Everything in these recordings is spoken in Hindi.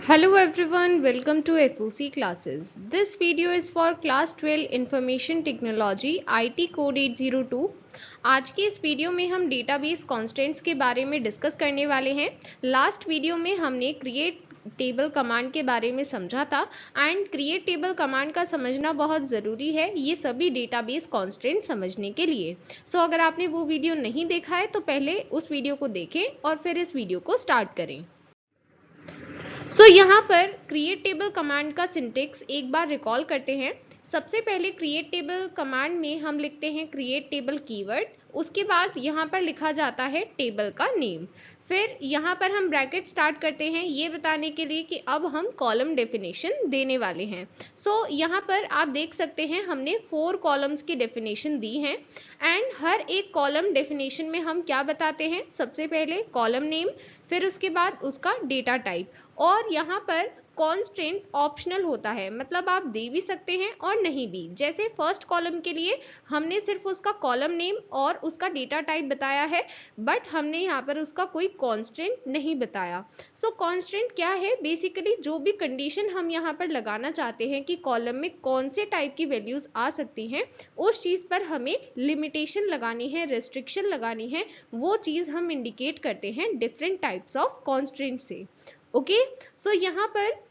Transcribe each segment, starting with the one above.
Hello everyone, welcome to FOC classes. This video is for class 12 Information Technology IT Code 802. आज के इस वीडियो में हम डेटाबेस कॉन्स्टेंट्स के बारे में डिस्कस करने वाले हैं। लास्ट वीडियो में हमने क्रिएट टेबल कमांड के बारे में समझा था एंड क्रिएट टेबल कमांड का समझना बहुत ज़रूरी है ये सभी डेटाबेस कॉन्स्टेंट समझने के लिए। सो अगर आपने वो वीडियो नहीं देखा है तो पहले उस वीडियो को देखें और फिर इस वीडियो को स्टार्ट करें। यहाँ पर क्रिएट टेबल कमांड का सिंटेक्स एक बार रिकॉल करते हैं। सबसे पहले क्रिएट टेबल कमांड में हम लिखते हैं क्रिएट टेबल कीवर्ड, उसके बाद यहाँ पर लिखा जाता है टेबल का नेम। फिर यहाँ पर हम ब्रैकेट स्टार्ट करते हैं ये बताने के लिए कि अब हम कॉलम डेफिनेशन देने वाले हैं। यहाँ पर आप देख सकते हैं हमने 4 कॉलम्स की डेफिनेशन दी हैं एंड हर एक कॉलम डेफिनेशन में हम क्या बताते हैं, सबसे पहले कॉलम नेम, फिर उसके बाद उसका डेटा टाइप। और यहाँ पर कॉन्स्टेंट ऑप्शनल होता है, मतलब आप दे भी सकते हैं और नहीं भी। जैसे फर्स्ट कॉलम के लिए हमने सिर्फ उसका कॉलम नेम और उसका डेटा टाइप बताया है, बट हमने यहाँ पर उसका कोई कॉन्स्टेंट नहीं बताया। कॉन्स्टेंट क्या है, बेसिकली जो भी कंडीशन हम यहाँ पर लगाना चाहते हैं कि कॉलम में कौन से टाइप की वैल्यूज आ सकती हैं, उस चीज पर हमें लिमिटेशन लगानी है, रेस्ट्रिक्शन लगानी है, वो चीज हम इंडिकेट करते हैं डिफरेंट टाइप्स ऑफ कॉन्स्टेंट से। ओके, यहाँ पर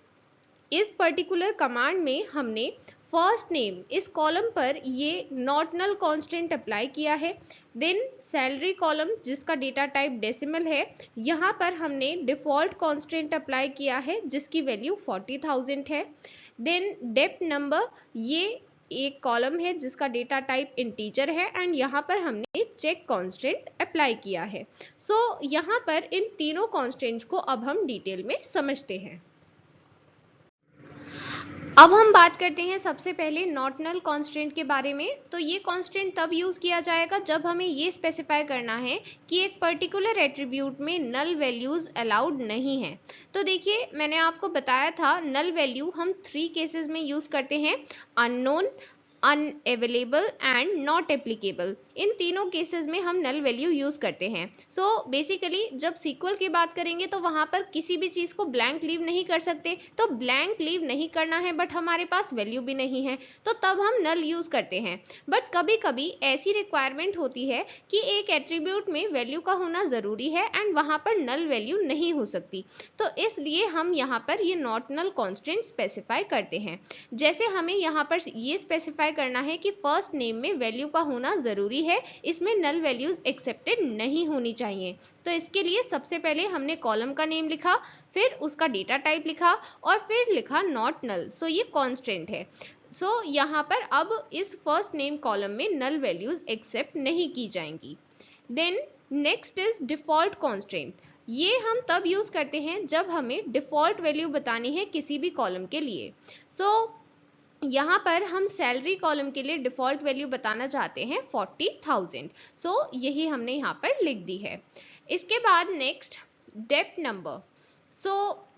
इस पर्टिकुलर कमांड में हमने फर्स्ट नेम इस कॉलम पर ये नॉट नल कांस्टेंट अप्लाई किया है। देन सैलरी कॉलम जिसका डेटा टाइप डेसिमल है, यहाँ पर हमने डिफॉल्ट कांस्टेंट अप्लाई किया है जिसकी वैल्यू 40,000 है। देन डेप्थ नंबर ये एक कॉलम है जिसका डेटा टाइप इंटीजर है एंड यहाँ पर हमने चेक कांस्टेंट अप्लाई किया है। यहाँ पर इन तीनों कांस्टेंट्स को अब हम डिटेल में समझते हैं। अब हम बात करते हैं सबसे पहले नॉट नल कांस्टेंट के बारे में। तो ये कांस्टेंट तब यूज किया जाएगा जब हमें ये स्पेसिफाई करना है कि एक पर्टिकुलर एट्रीब्यूट में नल वैल्यूज अलाउड नहीं है। तो देखिए मैंने आपको बताया था नल वैल्यू हम 3 केसेस में यूज करते हैं, unknown, unavailable and not applicable. इन तीनों केसेस में हम नल वैल्यू यूज करते हैं। बेसिकली जब सीक्वल की बात करेंगे तो वहां पर किसी भी चीज को ब्लैंक लीव नहीं कर सकते, तो ब्लैंक लीव नहीं करना है बट हमारे पास वैल्यू भी नहीं है तो तब हम नल यूज करते हैं। बट कभी कभी ऐसी रिक्वायरमेंट होती है कि एक एट्रीब्यूट में वैल्यू का होना जरूरी है एंड वहां पर नल वैल्यू नहीं हो सकती, तो इसलिए हम यहाँ पर ये नॉट नल कांस्टेंट स्पेसिफाई करते हैं। जैसे हमें यहाँ पर ये स्पेसिफाई करना है कि फर्स्ट नेम में वैल्यू का होना जरूरी है, इसमें नल वैल्यूज एक्सेप्टेड नहीं होनी चाहिए। तो इसके लिए सबसे पहले हमने कॉलम का नेम लिखा, फिर उसका डेटा टाइप लिखा और फिर लिखा नॉट नल। ये कांस्टेंट है। यहाँ पर अब इस फर्स्ट नेम कॉलम में नल वैल्यूज एक्सेप्ट नहीं की जाएंगी। Then next is default constraint. ये हम तब यूज करते हैं जब हमें डिफॉल्ट वैल्यू बतानी है किसी भी कॉलम के लिए। यहाँ पर हम सैलरी कॉलम के लिए डिफॉल्ट वैल्यू बताना चाहते हैं 40,000। यही हमने यहाँ पर लिख दी है। इसके बाद next depth number.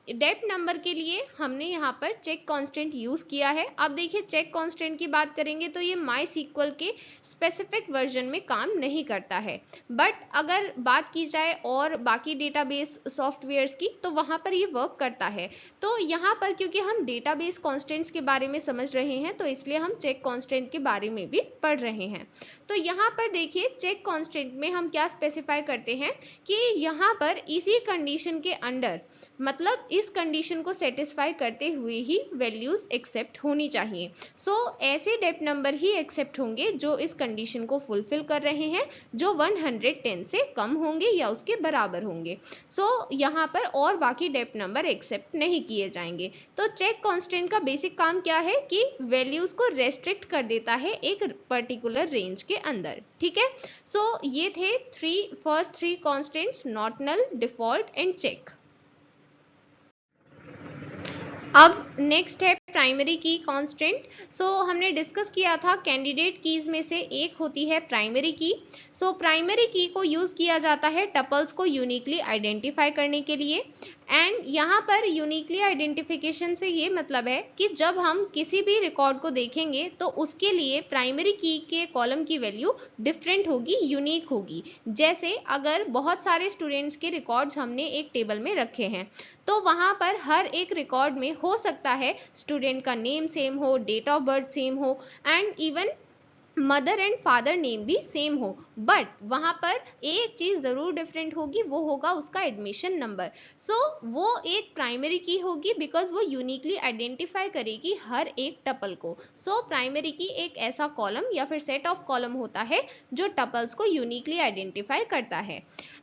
Depth number के लिए हमने यहाँ पर चेक कांस्टेंट यूज किया है। अब देखिए चेक कांस्टेंट की बात करेंगे तो ये माई सीक्वल के स्पेसिफिक वर्जन में काम नहीं करता है, बट अगर बात की जाए और बाकी डेटाबेस सॉफ्टवेयर्स की तो वहां पर ये वर्क करता है। तो यहाँ पर क्योंकि हम डेटाबेस कांस्टेंट्स के बारे में समझ रहे हैं तो इसलिए हम चेक कांस्टेंट के बारे में भी पढ़ रहे हैं। तो यहाँ पर देखिए चेक कांस्टेंट में हम क्या स्पेसिफाई करते हैं कि यहाँ पर इसी कंडीशन के अंडर, मतलब इस कंडीशन को सेटिस्फाई करते हुए ही वैल्यूज एक्सेप्ट होनी चाहिए। ऐसे डेप्थ नंबर ही एक्सेप्ट होंगे जो इस कंडीशन को फुलफिल कर रहे हैं, जो 110 से कम होंगे या उसके बराबर होंगे। यहाँ पर और बाकी डेप्थ नंबर एक्सेप्ट नहीं किए जाएंगे। तो चेक कांस्टेंट का बेसिक काम क्या है कि वैल्यूज को रेस्ट्रिक्ट कर देता है एक पर्टिकुलर रेंज के अंदर। ठीक है, ये थे first 3 constraints, not null, default and check. अब नेक्स्ट है प्राइमरी की कांस्टेंट। हमने डिस्कस किया था कैंडिडेट कीज में से एक होती है प्राइमरी की। प्राइमरी की को यूज किया जाता है टपल्स को यूनिकली आइडेंटिफाई करने के लिए एंड यहाँ पर यूनिकली आइडेंटिफिकेशन से ये मतलब है कि जब हम किसी भी रिकॉर्ड को देखेंगे तो उसके लिए प्राइमरी की के कॉलम की वैल्यू डिफरेंट होगी, यूनिक होगी। जैसे अगर बहुत सारे स्टूडेंट्स के रिकॉर्ड्स हमने एक टेबल में रखे हैं तो वहाँ पर हर एक रिकॉर्ड में हो सकता है स्टूडेंट का नेम सेम हो, डेट ऑफ बर्थ सेम हो and even mother and father name भी सेम हो, बट वहां पर एक चीज जरूर डिफरेंट होगी, वो होगा उसका एडमिशन नंबर। सो वो एक प्राइमरी की होगी बिकॉज वो यूनिकली आइडेंटिफाई करेगी हर एक टपल को। सो प्राइमरी की एक ऐसा कॉलम या फिर सेट ऑफ कॉलम होता है जो टपल्स को यूनिकली आइडेंटिफाई करता है।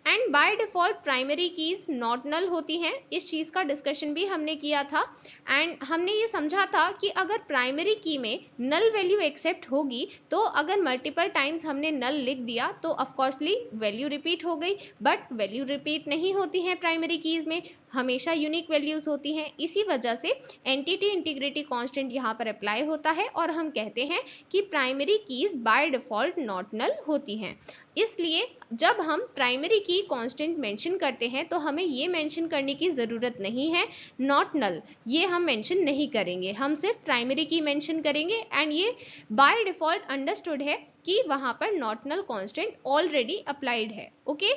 And by default primary keys not null होती हैं, इस चीज का डिस्कशन भी हमने किया था एंड हमने ये समझा था कि अगर प्राइमरी की में नल वैल्यू एक्सेप्ट होगी तो अगर मल्टीपल टाइम्स हमने नल लिख दिया तो ऑफकोर्सली वैल्यू रिपीट हो गई, बट वैल्यू रिपीट नहीं होती है प्राइमरी कीज में, हमेशा यूनिक वैल्यूज होती हैं। इसी वजह से एंटिटी इंटीग्रिटी कांस्टेंट यहाँ पर अप्लाई होता है और हम कहते हैं कि primary keys by default not null होती हैं। इसलिए जब हम प्राइमरी की कांस्टेंट मेंशन करते हैं तो हमें ये मेंशन करने की ज़रूरत नहीं है नॉट नल, ये हम मेंशन नहीं करेंगे, हम सिर्फ प्राइमरी की मेंशन करेंगे एंड ये बाय डिफॉल्ट अंडरस्टूड है कि वहां पर not null constraint already applied है। Okay,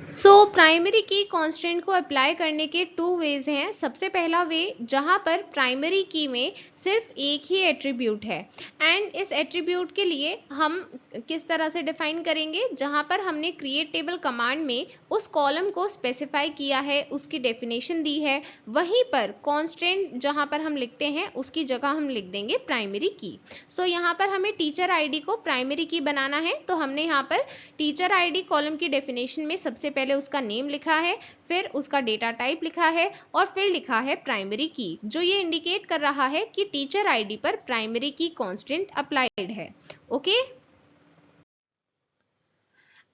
so primary key constraint को अप्लाई करने के टू वेज हैं। सबसे पहला वे जहां पर प्राइमरी की में सिर्फ एक ही एट्रीब्यूट है एंड इस एट्रीब्यूट के लिए हम किस तरह से डिफाइन करेंगे, जहां पर हमने क्रिएट टेबल कमांड में उस कॉलम को स्पेसिफाई किया है, उसकी डेफिनेशन दी है, वहीं पर कांस्टेंट जहां पर हम लिखते हैं उसकी जगह हम लिख देंगे प्राइमरी की। सो यहाँ पर हमें टीचर आईडी को प्राइमरी की बनाना है तो हमने यहाँ पर टीचर आईडी कॉलम की डेफिनेशन में सबसे पहले उसका नेम लिखा है, फिर उसका डेटा टाइप लिखा है और फिर लिखा है प्राइमरी की, जो ये इंडिकेट कर रहा है कि टीचर आईडी पर प्राइमरी की कांस्टेंट अप्लाइड है। ओके,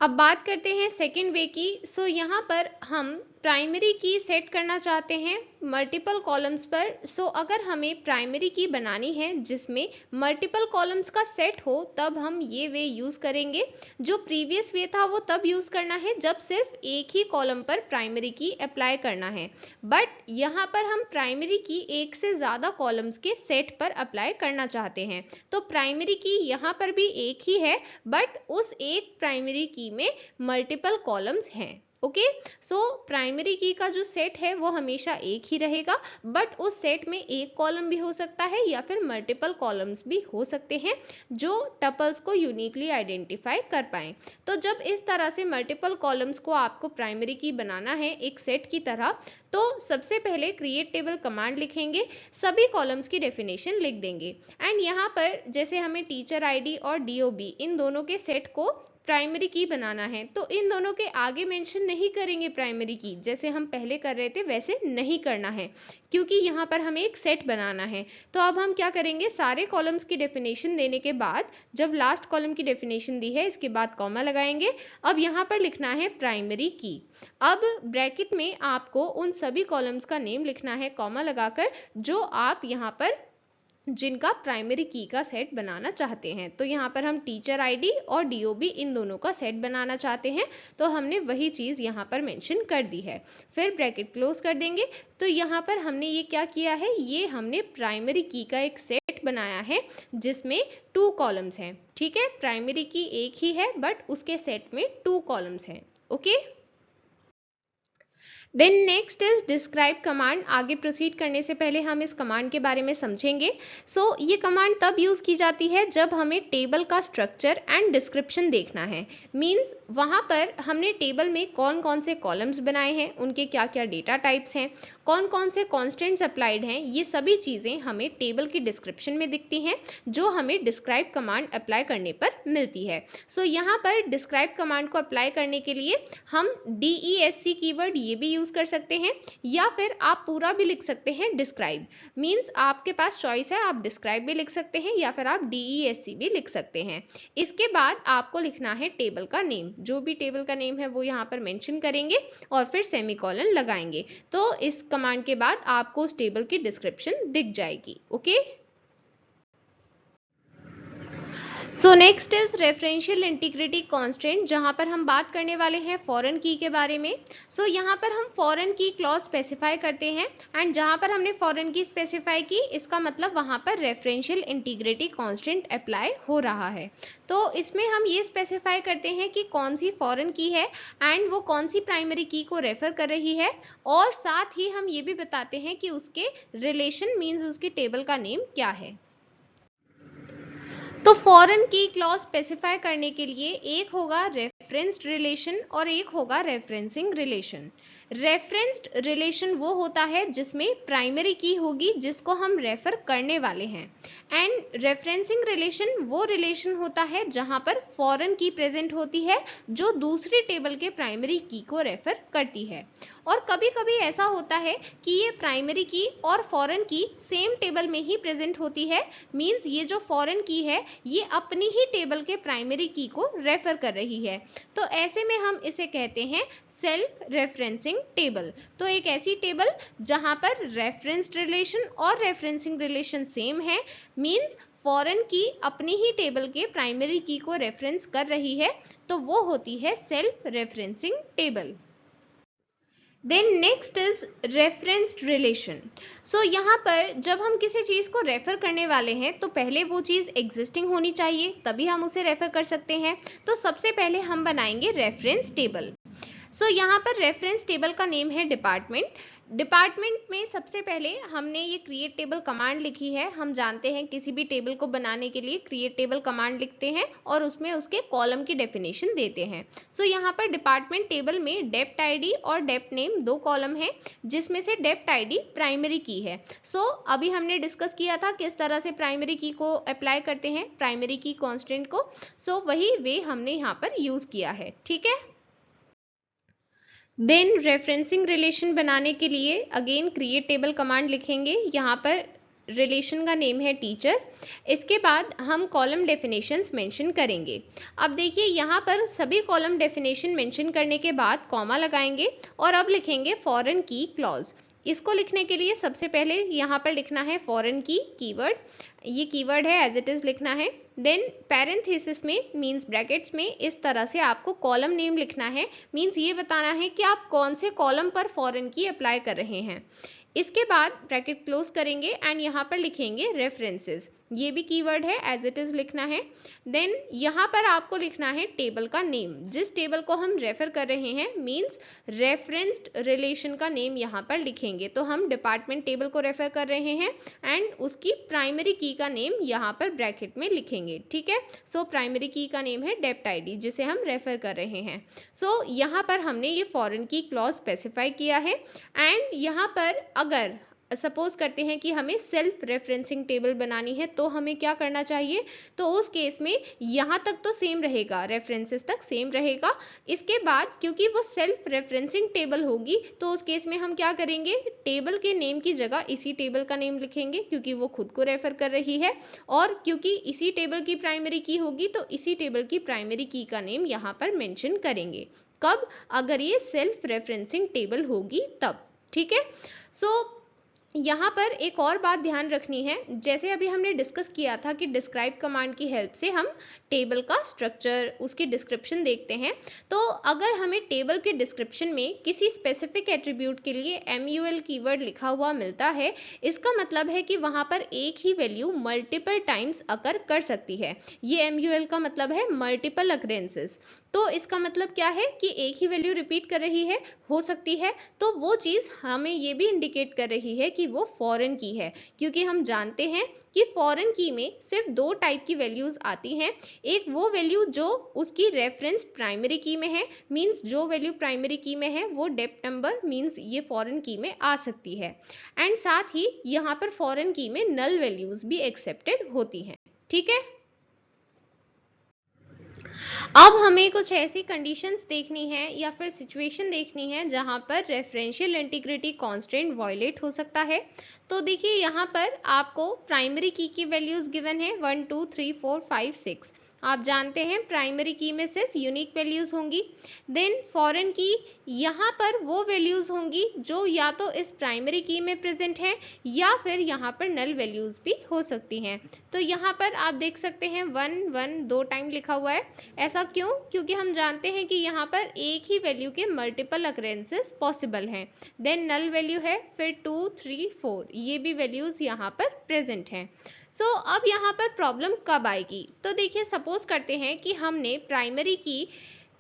अब बात करते हैं सेकेंड वे की। सो यहाँ पर हम प्राइमरी की सेट करना चाहते हैं मल्टीपल कॉलम्स पर। सो अगर हमें प्राइमरी की बनानी है जिसमें मल्टीपल कॉलम्स का सेट हो तब हम ये वे यूज करेंगे। जो प्रीवियस वे था वो तब यूज करना है जब सिर्फ एक ही कॉलम पर प्राइमरी की अप्लाई करना है, बट यहाँ पर हम प्राइमरी की एक से ज्यादा कॉलम्स के सेट पर अप्लाई करना चाहते हैं तो प्राइमरी की यहाँ पर भी एक ही है बट उस एक प्राइमरी की में मल्टीपल कॉलम्स हैं। ओके, सो प्राइमरी की का जो सेट है वो हमेशा एक ही रहेगा बट उस सेट में एक कॉलम भी हो सकता है या फिर मल्टीपल कॉलम्स भी हो सकते हैं जो टपल्स को यूनिकली आइडेंटिफाई कर पाए। तो जब इस तरह से मल्टीपल कॉलम्स को आपको प्राइमरी की बनाना है एक सेट की तरह, तो सबसे पहले क्रिएट टेबल कमांड लिखेंगे, सभी कॉलम्स की डेफिनेशन लिख देंगे एंड यहाँ पर जैसे हमें टीचर आईडी और डीओबी इन दोनों के सेट को प्राइमरी की बनाना है तो इन दोनों के आगे मेंशन नहीं करेंगे प्राइमरी की, जैसे हम पहले कर रहे थे वैसे नहीं करना है क्योंकि यहाँ पर हमें एक सेट बनाना है। तो अब हम क्या करेंगे, सारे कॉलम्स की डेफिनेशन देने के बाद जब लास्ट कॉलम की डेफिनेशन दी है इसके बाद कॉमा लगाएंगे। अब यहाँ पर लिखना है प्राइमरी की। अब ब्रैकेट में आपको उन सभी कॉलम्स का नेम लिखना है कॉमा लगाकर जो आप यहाँ पर जिनका प्राइमरी की का सेट बनाना चाहते हैं। तो यहाँ पर हम टीचर आईडी और डीओबी इन दोनों का सेट बनाना चाहते हैं तो हमने वही चीज यहाँ पर मेंशन कर दी है, फिर ब्रैकेट क्लोज कर देंगे। तो यहाँ पर हमने ये क्या किया है, ये हमने प्राइमरी की का एक सेट बनाया है जिसमें 2 कॉलम्स हैं। ठीक है, प्राइमरी की एक ही है बट उसके सेट में 2 कॉलम्स हैं। Okay, then next is describe command. आगे प्रोसीड करने से पहले हम इस कमांड के बारे में समझेंगे। सो ये कमांड तब यूज की जाती है जब हमें टेबल का स्ट्रक्चर एंड डिस्क्रिप्शन देखना है। मींस वहां पर हमने टेबल में कौन कौन से कॉलम्स बनाए हैं, उनके क्या क्या डेटा टाइप्स हैं, कौन कौन से कॉन्स्टेंट्स अप्लाइड हैं, ये सभी चीजें हमें टेबल की डिस्क्रिप्शन में दिखती हैं जो हमें डिस्क्राइब कमांड अप्लाई करने पर मिलती है। सो यहाँ पर डिस्क्राइब कमांड को अप्लाई करने के लिए हम DESC कीवर्ड ये भी यूज कर सकते हैं या फिर आप पूरा भी लिख सकते हैं डिस्क्राइब। मींस आपके पास चॉइस है, आप डिस्क्राइब भी लिख सकते हैं या फिर आप DESC भी लिख सकते हैं। इसके बाद आपको लिखना है टेबल का नेम, जो भी टेबल का नेम है वो यहाँ पर मेंशन करेंगे और फिर सेमीकोलन लगाएंगे। तो इस कमांड के बाद आपको उस टेबल की डिस्क्रिप्शन दिख जाएगी। Okay, so next is referential integrity constant, जहां पर हम बात करने वाले हैं फॉरेन की के बारे में। सो यहाँ पर हम फॉरेन की क्लॉज स्पेसिफाई करते हैं एंड जहां पर हमने फॉरेन की स्पेसिफाई की, इसका मतलब वहां पर रेफरेंशियल इंटीग्रिटी कांस्टेंट अप्लाई हो रहा है। तो इसमें हम ये स्पेसिफाई करते हैं कि कौन सी फॉरेन की है एंड वो कौन सी प्राइमरी की को रेफर कर रही है, और साथ ही हम ये भी बताते हैं कि उसके रिलेशन मीन्स उसकी टेबल का नेम क्या है। तो फॉरेन की क्लॉज स्पेसिफाई करने के लिए एक होगा रेफरेंस्ड रिलेशन और एक होगा रेफरेंसिंग रिलेशन। रेफरेंस्ड रिलेशन वो होता है जिसमें प्राइमरी की होगी जिसको हम रेफर करने वाले हैं, एंड रेफरेंसिंग रिलेशन वो रिलेशन होता है जहां पर फॉरेन की प्रेजेंट होती है जो दूसरी टेबल के प्राइमरी की को रेफर करती है। और कभी कभी ऐसा होता है कि ये प्राइमरी की और फॉरेन की सेम टेबल में ही प्रेजेंट होती है, मींस ये जो फॉरेन की है ये अपनी ही टेबल के प्राइमरी की को रेफर कर रही है। तो ऐसे में हम इसे कहते हैं सेल्फ रेफरेंसिंग टेबल। तो एक ऐसी टेबल जहां पर रेफरेंस्ड रिलेशन और रेफरेंसिंग रिलेशन सेम है, मींस फॉरेन की अपनी ही टेबल के प्राइमरी की को रेफरेंस कर रही है, तो वो होती है self referencing table. Then next is referenced relation. So यहाँ पर जब हम किसी चीज़ को रेफर करने वाले हैं तो पहले वो चीज़ एग्जिस्टिंग होनी चाहिए, तभी हम उसे रेफर कर सकते हैं। तो सबसे पहले हम बनाएंगे रेफरेंस टेबल। सो यहाँ पर रेफरेंस टेबल का नेम है डिपार्टमेंट। डिपार्टमेंट में सबसे पहले हमने ये क्रिएट टेबल कमांड लिखी है। हम जानते हैं किसी भी टेबल को बनाने के लिए क्रिएट टेबल कमांड लिखते हैं और उसमें उसके कॉलम की डेफिनेशन देते हैं। सो यहाँ पर डिपार्टमेंट टेबल में डेप्ट आईडी और डेप्ट नेम दो कॉलम है, जिसमें से डेप्ट आईडी प्राइमरी की है। सो अभी हमने डिस्कस किया था किस तरह से प्राइमरी की को अप्लाई करते हैं, प्राइमरी की कॉन्स्टेंट को। सो वही वे हमने यहाँ पर यूज किया है, ठीक है। देन रेफरेंसिंग रिलेशन बनाने के लिए अगेन क्रिएट टेबल कमांड लिखेंगे। यहाँ पर रिलेशन का नेम है टीचर। इसके बाद हम कॉलम डेफिनेशंस मेंशन करेंगे। अब देखिए यहाँ पर सभी कॉलम डेफिनेशन मेंशन करने के बाद कॉमा लगाएंगे और अब लिखेंगे फॉरेन की क्लॉज। इसको लिखने के लिए सबसे पहले यहाँ पर लिखना है फॉरेन की कीवर्ड, ये कीवर्ड है एज इट इज लिखना है। देन पैरेंथेसिस में मींस ब्रैकेट्स में इस तरह से आपको कॉलम नेम लिखना है, मींस ये बताना है कि आप कौन से कॉलम पर फॉरेन की अप्लाई कर रहे हैं। इसके बाद ब्रैकेट क्लोज करेंगे एंड यहाँ पर लिखेंगे रेफरेंसेस, ये भी कीवर्ड है एज इट इज लिखना है। देन यहाँ पर आपको लिखना है टेबल का नेम, जिस टेबल को हम रेफर कर रहे हैं मींस रेफरेंस्ड रिलेशन का नेम यहाँ पर लिखेंगे। तो हम डिपार्टमेंट टेबल को रेफर कर रहे हैं एंड उसकी प्राइमरी की का नेम यहाँ पर ब्रैकेट में लिखेंगे, ठीक है। सो प्राइमरी की का नेम है डेप्ट आईडी जिसे हम रेफर कर रहे हैं। सो यहाँ पर हमने ये फॉरेन की क्लॉज स्पेसिफाई किया है एंड यहाँ पर अगर सपोज करते हैं कि हमें सेल्फ रेफरेंसिंग टेबल बनानी है तो हमें क्या करना चाहिए, तो उस केस में यहाँ तक तो सेम रहेगा, रेफरेंसेस तक सेम रहेगा। इसके बाद क्योंकि वो सेल्फ रेफरेंसिंग टेबल होगी तो उस केस में हम क्या करेंगे, टेबल के नेम की जगह इसी टेबल का नेम लिखेंगे क्योंकि वो खुद को रेफर कर रही है, और क्योंकि इसी टेबल की प्राइमरी की होगी तो इसी टेबल की प्राइमरी की का नेम यहाँ पर मेंशन करेंगे। कब, अगर ये सेल्फ रेफरेंसिंग टेबल होगी तब, ठीक है। सो यहाँ पर एक और बात ध्यान रखनी है, जैसे अभी हमने डिस्कस किया था कि डिस्क्राइब कमांड की हेल्प से हम टेबल का स्ट्रक्चर, उसकी डिस्क्रिप्शन देखते हैं। तो अगर हमें टेबल के डिस्क्रिप्शन में किसी स्पेसिफिक एट्रीब्यूट के लिए MUL कीवर्ड लिखा हुआ मिलता है, इसका मतलब है कि वहाँ पर एक ही वैल्यू मल्टीपल टाइम्स अकर कर सकती है। ये MUL का मतलब है मल्टीपल अकरेंसेस। तो इसका मतलब क्या है कि एक ही वैल्यू रिपीट कर रही है, हो सकती है, तो वो चीज़ हमें ये भी इंडिकेट कर रही है कि वो फॉरेन की है, क्योंकि हम जानते हैं कि फॉरेन की में सिर्फ दो टाइप की वैल्यूज आती हैं। एक वो वैल्यू जो उसकी रेफरेंस प्राइमरी की में है, मींस जो वैल्यू प्राइमरी की में है वो डेप्ट नंबर मींस ये फॉरेन की में आ सकती है, एंड साथ ही यहाँ पर फॉरेन की में नल वैल्यूज भी एक्सेप्टेड होती हैं, ठीक है। अब हमें कुछ ऐसी कंडीशंस देखनी है या फिर सिचुएशन देखनी है जहां पर रेफरेंशियल इंटीग्रिटी कांस्टेंट वायलेट हो सकता है। तो देखिए यहाँ पर आपको प्राइमरी की वैल्यूज गिवन है 1 2 3 4 5 6, आप जानते हैं प्राइमरी की में सिर्फ यूनिक वैल्यूज होंगी। देन फॉरेन की, यहाँ पर वो वैल्यूज होंगी जो या तो इस प्राइमरी की में प्रेजेंट है या फिर यहाँ पर नल वैल्यूज भी हो सकती हैं। तो यहाँ पर आप देख सकते हैं 1 1 2 टाइम लिखा हुआ है। ऐसा क्यों? क्योंकि हम जानते हैं कि यहाँ पर एक ही वैल्यू के मल्टीपल अकरेंसेस पॉसिबल हैं। देन नल वैल्यू है, फिर 2 3 4 ये भी वैल्यूज यहाँ पर प्रेजेंट हैं। अब यहाँ पर प्रॉब्लम कब आएगी? तो देखिए, सपोज करते हैं कि हमने प्राइमरी की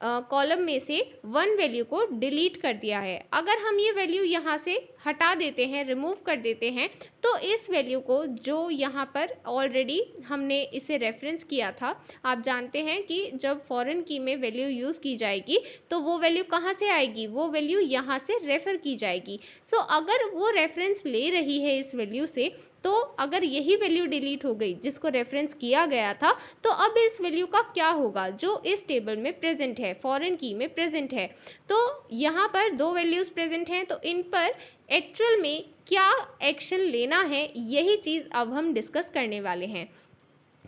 कॉलम में से वन वैल्यू को डिलीट कर दिया है। अगर हम ये वैल्यू यहाँ से हटा देते हैं, रिमूव कर देते हैं, तो इस वैल्यू को जो यहाँ पर ऑलरेडी हमने इसे रेफरेंस किया था, आप जानते हैं कि जब फॉरेन की में वैल्यू यूज की जाएगी तो वो वैल्यू कहाँ से आएगी? वो वैल्यू यहाँ से रेफर की जाएगी। अगर वो रेफरेंस ले रही है इस वैल्यू से, तो अगर यही वैल्यू डिलीट हो गई जिसको रेफरेंस किया गया था, तो अब इस वैल्यू का क्या होगा जो इस टेबल में प्रेजेंट है, फॉरेन की में प्रेजेंट है। तो यहाँ पर दो वैल्यूज प्रेजेंट हैं, तो इन पर एक्चुअल में क्या एक्शन लेना है, यही चीज अब हम डिस्कस करने वाले हैं।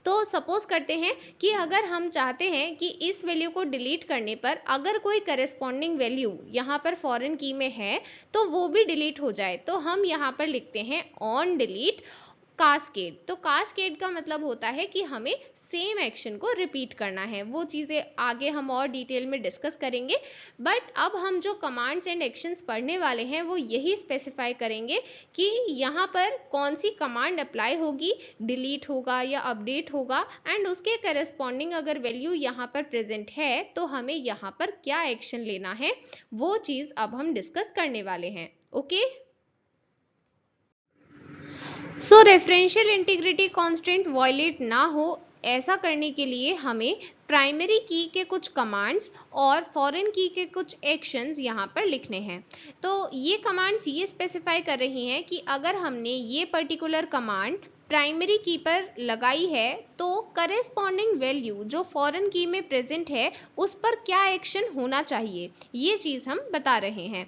तो सपोज करते हैं कि अगर हम चाहते हैं कि इस वैल्यू को डिलीट करने पर अगर कोई करेस्पॉन्डिंग वैल्यू यहाँ पर फॉरेन की में है तो वो भी डिलीट हो जाए, तो हम यहाँ पर लिखते हैं ऑन डिलीट कास्केड। तो कास्केड का मतलब होता है कि हमें सेम एक्शन को रिपीट करना है। वो चीज़ें आगे हम और डिटेल में डिस्कस करेंगे, बट अब हम जो कमांड्स एंड एक्शंस पढ़ने वाले हैं वो यही स्पेसिफाई करेंगे कि यहाँ पर कौन सी कमांड अप्लाई होगी, डिलीट होगा या अपडेट होगा, एंड उसके करस्पॉन्डिंग अगर वैल्यू यहाँ पर प्रेजेंट है तो हमें यहाँ पर क्या एक्शन लेना है, वो चीज़ अब हम डिस्कस करने वाले हैं। Okay, referential integrity constraint violate ना हो, ऐसा करने के लिए हमें प्राइमरी की के कुछ कमांड्स और फॉरेन की के कुछ एक्शंस यहाँ पर लिखने हैं। तो ये कमांड्स ये स्पेसिफाई कर रही हैं कि अगर हमने ये पर्टिकुलर कमांड प्राइमरी की पर लगाई है तो करेस्पॉन्डिंग वैल्यू जो फॉरेन की में प्रेजेंट है उस पर क्या एक्शन होना चाहिए, ये चीज़ हम बता रहे हैं।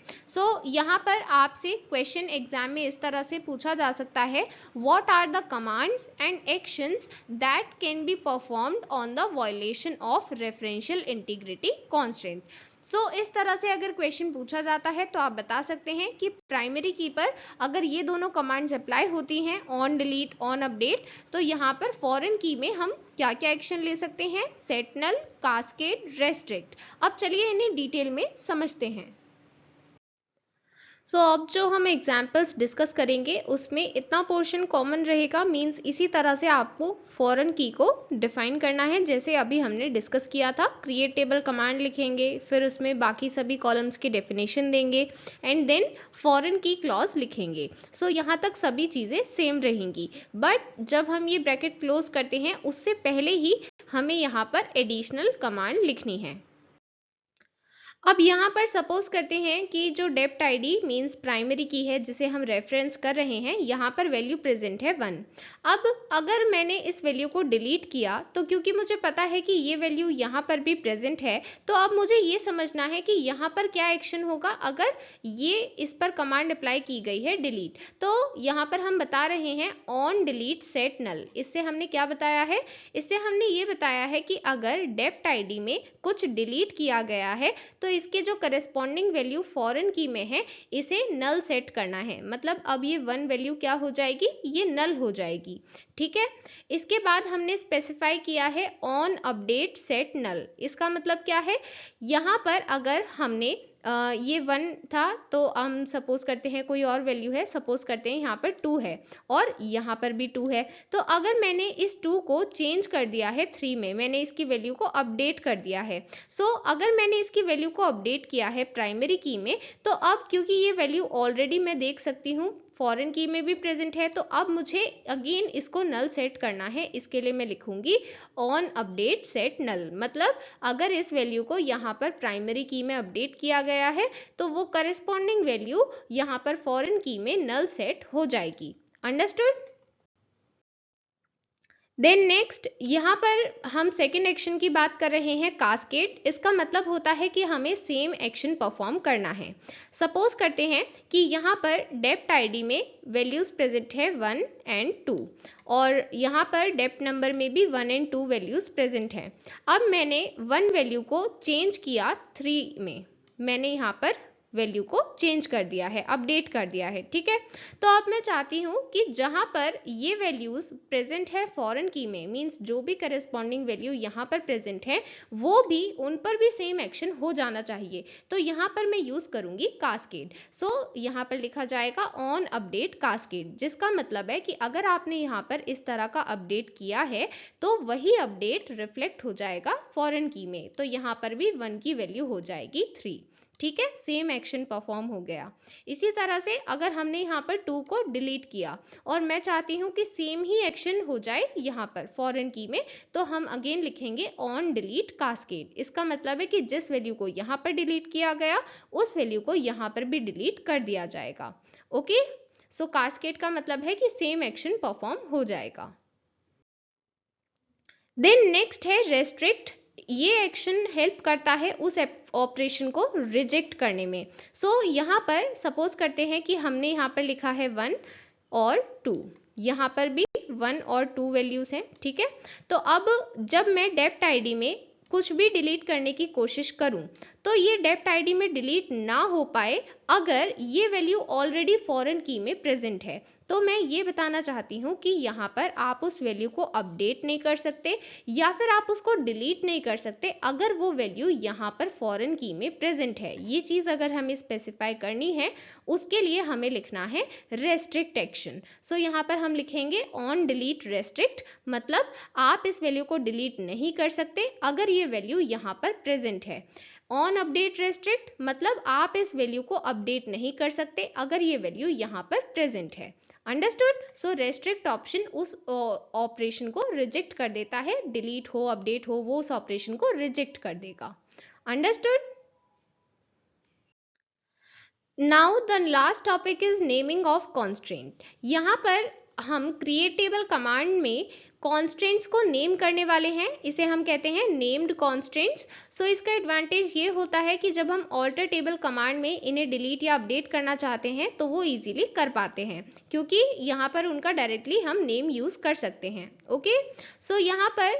यहाँ पर आपसे क्वेश्चन एग्जाम में इस तरह से पूछा जा सकता है, what are the commands and actions that can be performed on the violation of referential integrity constraint. इस तरह से अगर क्वेश्चन पूछा जाता है तो आप बता सकते हैं कि प्राइमरी की पर अगर ये दोनों कमांड्स अप्लाई होती हैं, ऑन डिलीट, ऑन अपडेट, तो यहाँ पर फॉरेन की में हम क्या क्या एक्शन ले सकते हैं, सेट नल, कास्केड, रेस्ट्रिक्ट। अब चलिए इन्हें डिटेल में समझते हैं। अब जो हम एग्जाम्पल्स डिस्कस करेंगे उसमें इतना पोर्शन कॉमन रहेगा, मींस इसी तरह से आपको फॉरेन की को डिफाइन करना है जैसे अभी हमने डिस्कस किया था। क्रिएट टेबल कमांड लिखेंगे, फिर उसमें बाकी सभी कॉलम्स की डेफिनेशन देंगे एंड देन फॉरेन की क्लॉज लिखेंगे। यहाँ तक सभी चीज़ें सेम रहेंगी, बट जब हम ये ब्रैकेट क्लोज करते हैं उससे पहले ही हमें यहाँ पर एडिशनल कमांड लिखनी है। अब यहाँ पर सपोज करते हैं कि जो डेप्ट आईडी मींस प्राइमरी की है जिसे हम रेफरेंस कर रहे हैं, यहाँ पर वैल्यू प्रेजेंट है 1। अब अगर मैंने इस वैल्यू को डिलीट किया तो क्योंकि मुझे पता है कि ये वैल्यू यहाँ पर भी प्रेजेंट है, तो अब मुझे ये समझना है कि यहाँ पर क्या एक्शन होगा अगर ये इस पर कमांड अप्लाई की गई है डिलीट। तो यहाँ पर हम बता रहे हैं ऑन डिलीट सेट नल। इससे हमने क्या बताया है? इससे हमने ये बताया है कि अगर डेप्ट आईडी में कुछ डिलीट किया गया है तो इसके जो करस्पॉन्डिंग वैल्यू फॉरेन की में है इसे नल सेट करना है। मतलब अब ये 1 वैल्यू क्या हो जाएगी? ये नल हो जाएगी। ठीक है, इसके बाद हमने स्पेसिफाई किया है ऑन अपडेट सेट नल। इसका मतलब क्या है? यहाँ पर अगर हमने ये 1 था तो हम सपोज करते हैं कोई और वैल्यू है, सपोज करते हैं यहाँ पर 2 है और यहाँ पर भी 2 है, तो अगर मैंने इस 2 को चेंज कर दिया है 3 में, मैंने इसकी वैल्यू को अपडेट कर दिया है। अगर मैंने इसकी वैल्यू को अपडेट किया है प्राइमरी की में, तो अब क्योंकि ये वैल्यू ऑलरेडी मैं देख सकती हूँ फॉरेन की में भी प्रेजेंट है, तो अब मुझे अगेन इसको नल सेट करना है। इसके लिए मैं लिखूंगी ऑन अपडेट सेट नल। मतलब अगर इस वैल्यू को यहाँ पर प्राइमरी की में अपडेट किया गया है तो वो करस्पॉन्डिंग वैल्यू यहाँ पर फॉरेन की में नल सेट हो जाएगी। अंडरस्टूड? देन नेक्स्ट यहाँ पर हम सेकेंड एक्शन की बात कर रहे हैं कास्केड। इसका मतलब होता है कि हमें सेम एक्शन परफॉर्म करना है। सपोज करते हैं कि यहाँ पर डेप्ट आईडी में वैल्यूज प्रेजेंट है 1 एंड 2 और यहाँ पर डेप्ट नंबर में भी 1 एंड 2 वैल्यूज प्रेजेंट है। अब मैंने 1 वैल्यू को चेंज किया 3 में, मैंने यहाँ पर वैल्यू को चेंज कर दिया है, अपडेट कर दिया है, ठीक है। तो अब मैं चाहती हूँ कि जहाँ पर ये वैल्यूज प्रेजेंट है फॉरेन की में, मींस जो भी करस्पॉन्डिंग वैल्यू यहाँ पर प्रेजेंट है वो भी उन पर भी सेम एक्शन हो जाना चाहिए। तो यहाँ पर मैं यूज करूंगी कास्केड। सो यहाँ पर लिखा जाएगा ऑन अपडेट कास्केड, जिसका मतलब है कि अगर आपने यहाँ पर इस तरह का अपडेट किया है तो वही अपडेट रिफ्लेक्ट हो जाएगा फॉरेन की में। तो यहाँ पर भी 1 की वैल्यू हो जाएगी 3, ठीक है, सेम एक्शन परफॉर्म हो गया। इसी तरह से अगर हमने यहाँ पर 2 को डिलीट किया और मैं चाहती हूँ कि सेम ही एक्शन हो जाए यहाँ पर फॉरेन की में, तो हम अगेन लिखेंगे ऑन डिलीट कास्केड। इसका मतलब है कि जिस वैल्यू को यहाँ पर डिलीट किया गया उस वैल्यू को यहाँ पर भी डिलीट कर दिया जाएगा। ओके, सो कास्केड का मतलब है कि सेम एक्शन परफॉर्म हो जाएगा। देन नेक्स्ट है रेस्ट्रिक्ट। ये एक्शन हेल्प करता है उस ऑपरेशन को रिजेक्ट करने में। सो यहाँ पर सपोज करते हैं कि हमने यहाँ पर लिखा है 1 और 2, यहाँ पर भी 1 और 2 वैल्यूज हैं, ठीक है। तो अब जब मैं डेप्ट आईडी में कुछ भी डिलीट करने की कोशिश करूं तो ये डेप्ट आईडी में डिलीट ना हो पाए अगर ये वैल्यू ऑलरेडी फॉरेन की में प्रेजेंट है। तो मैं ये बताना चाहती हूँ कि यहाँ पर आप उस वैल्यू को अपडेट नहीं कर सकते या फिर आप उसको डिलीट नहीं कर सकते अगर वो वैल्यू यहाँ पर फॉरेन की में प्रेजेंट है। ये चीज़ अगर हमें स्पेसिफाई करनी है उसके लिए हमें लिखना है रेस्ट्रिक्ट एक्शन। सो यहाँ पर हम लिखेंगे ऑन डिलीट रेस्ट्रिक्ट, मतलब आप इस वैल्यू को डिलीट नहीं कर सकते अगर ये वैल्यू यहाँ पर प्रेजेंट है। ऑन अपडेट रेस्ट्रिक्ट मतलब आप इस वैल्यू को अपडेट नहीं कर सकते अगर ये वैल्यू यहाँ पर प्रेजेंट है। अंडरस्टूड? सो रेस्ट्रिक्ट ऑप्शन उस ऑपरेशन को रिजेक्ट कर देता है, डिलीट हो अपडेट हो वो उस ऑपरेशन को रिजेक्ट कर देगा। Understood? Now the last topic is naming of constraint. यहाँ पर हम क्रिएट टेबल कमांड में कॉन्स्ट्रेंट्स को नेम करने वाले हैं, इसे हम कहते हैं नेम्ड कॉन्स्ट्रेंट्स। सो इसका एडवांटेज ये होता है कि जब हम ऑल्टर टेबल कमांड में इन्हें डिलीट या अपडेट करना चाहते हैं तो वो इजीली कर पाते हैं क्योंकि यहाँ पर उनका डायरेक्टली हम नेम यूज कर सकते हैं। ओके, सो यहाँ पर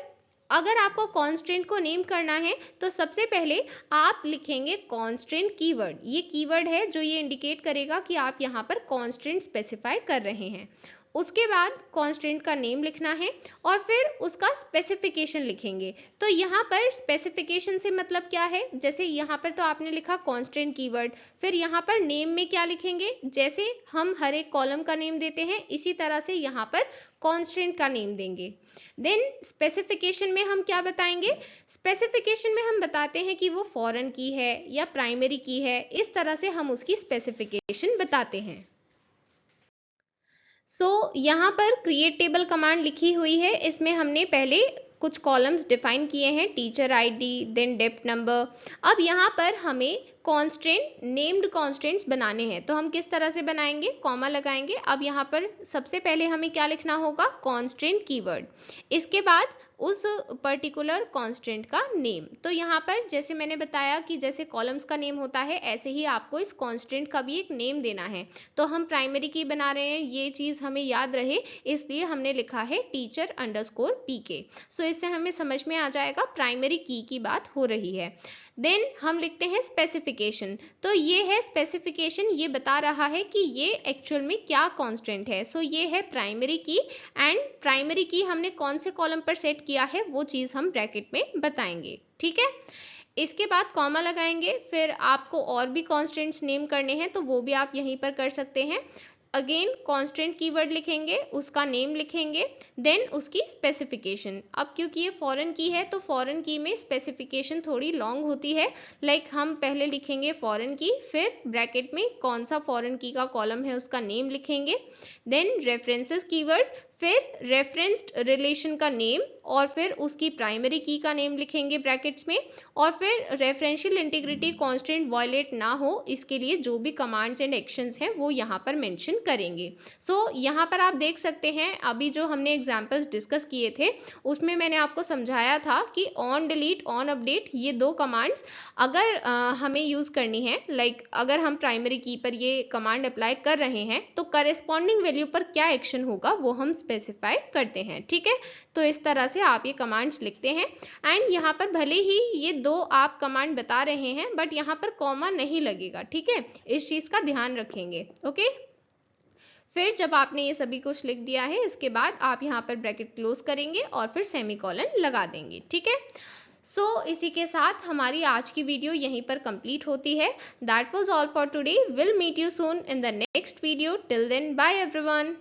अगर आपको कॉन्स्ट्रेंट को नेम करना है तो सबसे पहले आप लिखेंगे कॉन्स्ट्रेंट कीवर्ड। ये कीवर्ड है जो ये इंडिकेट करेगा कि आप यहाँ पर कॉन्स्ट्रेंट स्पेसिफाई कर रहे हैं। उसके बाद कॉन्स्ट्रेंट का नेम लिखना है और फिर उसका स्पेसिफिकेशन लिखेंगे। तो यहाँ पर स्पेसिफिकेशन से मतलब क्या है, जैसे यहाँ पर तो आपने लिखा कॉन्स्ट्रेंट कीवर्ड, फिर यहाँ पर नेम में क्या लिखेंगे, जैसे हम हर एक कॉलम का नेम देते हैं इसी तरह से यहाँ पर कॉन्स्ट्रेंट का नेम देंगे। देन स्पेसिफिकेशन में हम क्या बताएंगे, स्पेसिफिकेशन में हम बताते हैं कि वो फॉरेन की है या प्राइमरी की है, इस तरह से हम उसकी स्पेसिफिकेशन बताते हैं। यहाँ पर क्रिएट टेबल कमांड लिखी हुई है, इसमें हमने पहले कुछ कॉलम्स डिफाइन किए हैं, टीचर आईडी, देन डेप्ट नंबर। अब यहाँ पर हमें कॉन्स्ट्रेंट नेम्ड कॉन्स्ट्रेंट्स बनाने हैं, तो हम किस तरह से बनाएंगे, कॉमा लगाएंगे। अब यहाँ पर सबसे पहले हमें क्या लिखना होगा, कॉन्स्ट्रेंट कीवर्ड, इसके बाद उस पर्टिकुलर कॉन्स्ट्रेंट का नेम। तो यहाँ पर जैसे मैंने बताया कि जैसे कॉलम्स का नेम होता है ऐसे ही आपको इस कॉन्स्ट्रेंट का भी एक नेम देना है। तो हम प्राइमरी की बना रहे हैं, ये चीज़ हमें याद रहे इसलिए हमने लिखा है टीचर अंडरस्कोर पीके। सो इससे हमें समझ में आ जाएगा प्राइमरी की बात हो रही है। देन हम लिखते हैं स्पेसिफिकेशन। तो ये है स्पेसिफिकेशन, ये बता रहा है कि ये एक्चुअल में क्या कॉन्स्टेंट है। सो ये है प्राइमरी की, एंड प्राइमरी की हमने कौन से कॉलम पर सेट किया है वो चीज़ हम ब्रैकेट में बताएंगे, ठीक है। इसके बाद कॉमा लगाएंगे, फिर आपको और भी कॉन्स्टेंट्स नेम करने हैं तो वो भी आप यहीं पर कर सकते हैं। अगेन कॉन्स्टेंट कीवर्ड लिखेंगे, उसका नेम लिखेंगे, देन उसकी स्पेसिफिकेशन। अब क्योंकि ये फॉरेन की है तो फॉरेन की में स्पेसिफिकेशन थोड़ी लॉन्ग होती है, लाइक हम पहले लिखेंगे फॉरेन की, फिर ब्रैकेट में कौन सा फॉरेन की का कॉलम है उसका नेम लिखेंगे, देन रेफरेंसेस कीवर्ड, फिर रेफरेंस्ड रिलेशन का नेम और फिर उसकी प्राइमरी की का नेम लिखेंगे ब्रैकेट्स में, और फिर रेफरेंशियल इंटीग्रिटी कांस्टेंट वायलेट ना हो इसके लिए जो भी कमांड्स एंड एक्शंस हैं वो यहाँ पर मेंशन करेंगे। सो यहाँ पर आप देख सकते हैं अभी जो हमने एग्जांपल्स डिस्कस किए थे उसमें मैंने आपको समझाया था कि ऑन डिलीट ऑन अपडेट ये दो कमांड्स अगर हमें यूज करनी है, अगर हम प्राइमरी की पर ये कमांड अप्लाई कर रहे हैं तो करेस्पॉन्डिंग वैल्यू पर क्या एक्शन होगा वो हम स्पेसिफाई करते हैं। ठीक है, तो इस तरह से आप ये कमांड्स लिखते हैं। एंड यहाँ पर भले ही ये दो आप कमांड बता रहे हैं बट यहाँ पर कॉमा नहीं लगेगा। ठीक है, इस चीज का ध्यान रखेंगे। ओके, फिर जब आपने ये सभी कुछ लिख दिया है इसके बाद आप यहाँ पर ब्रैकेट क्लोज करेंगे और फिर सेमीकोलन लगा देंगे। ठीक है, इसी के साथ हमारी आज की वीडियो यहीं पर कंप्लीट होती है। That was all for today. Will meet you soon in the next video. Till then bye everyone.